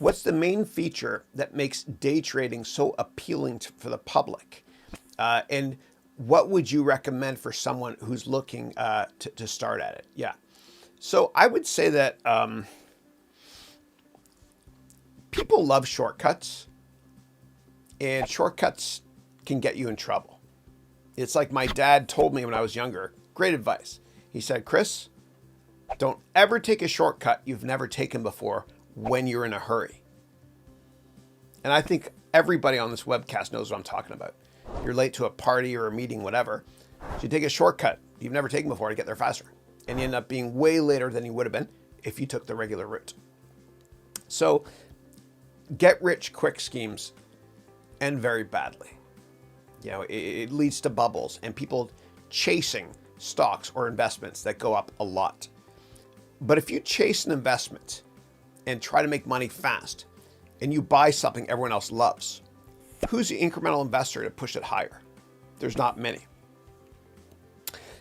What's the main feature that makes day trading so appealing for the public? And what would you recommend for someone who's looking to start at it? Yeah. So I would say that people love shortcuts, and shortcuts can get you in trouble. It's like my dad told me when I was younger, great advice. He said, Chris, don't ever take a shortcut you've never taken before when you're in a hurry. And I think everybody on this webcast knows what I'm talking about. You're late to a party or a meeting, whatever. So you take a shortcut you've never taken before to get there faster. And you end up being way later than you would have been if you took the regular route. So get rich quick schemes end very badly. You know, it leads to bubbles and people chasing stocks or investments that go up a lot. But if you chase an investment and try to make money fast and you buy something everyone else loves, who's the incremental investor to push it higher? There's not many.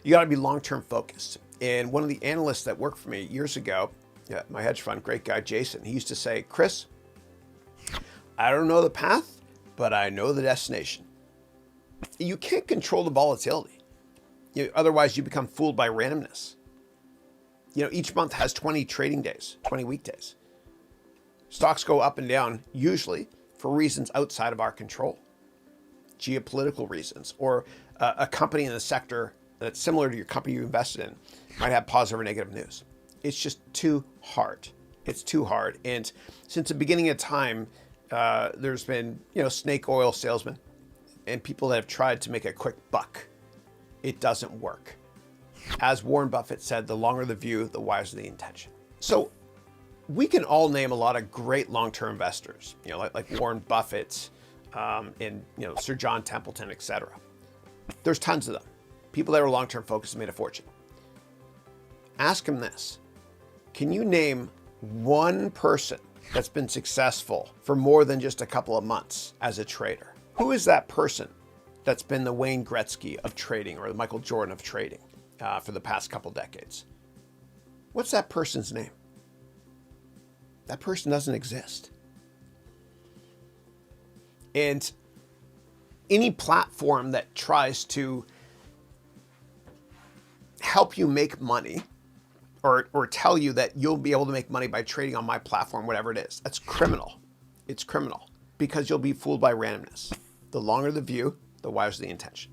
You got to be long-term focused. And one of the analysts that worked for me years ago, my hedge fund, great guy, Jason, he used to say, Chris, I don't know the path, but I know the destination. You can't control the volatility. Otherwise, you become fooled by randomness. Each month has 20 trading days, 20 weekdays. Stocks go up and down, usually for reasons outside of our control. Geopolitical reasons, or a company in the sector that's similar to your company you invested in might have positive or negative news. It's just too hard. It's too hard. And since the beginning of time, there's been, snake oil salesmen and people that have tried to make a quick buck. It doesn't work. As Warren Buffett said, the longer the view, the wiser the intention. So we can all name a lot of great long-term investors, like Warren Buffett, and Sir John Templeton, etc. There's tons of them. People that are long-term focused and made a fortune. Ask them this. Can you name one person that's been successful for more than just a couple of months as a trader? Who is that person that's been the Wayne Gretzky of trading or the Michael Jordan of trading for the past couple decades? What's that person's name? That person doesn't exist. And any platform that tries to help you make money or tell you that you'll be able to make money by trading on my platform, whatever it is, that's criminal. It's criminal because you'll be fooled by randomness. The longer the view, the wiser the intention.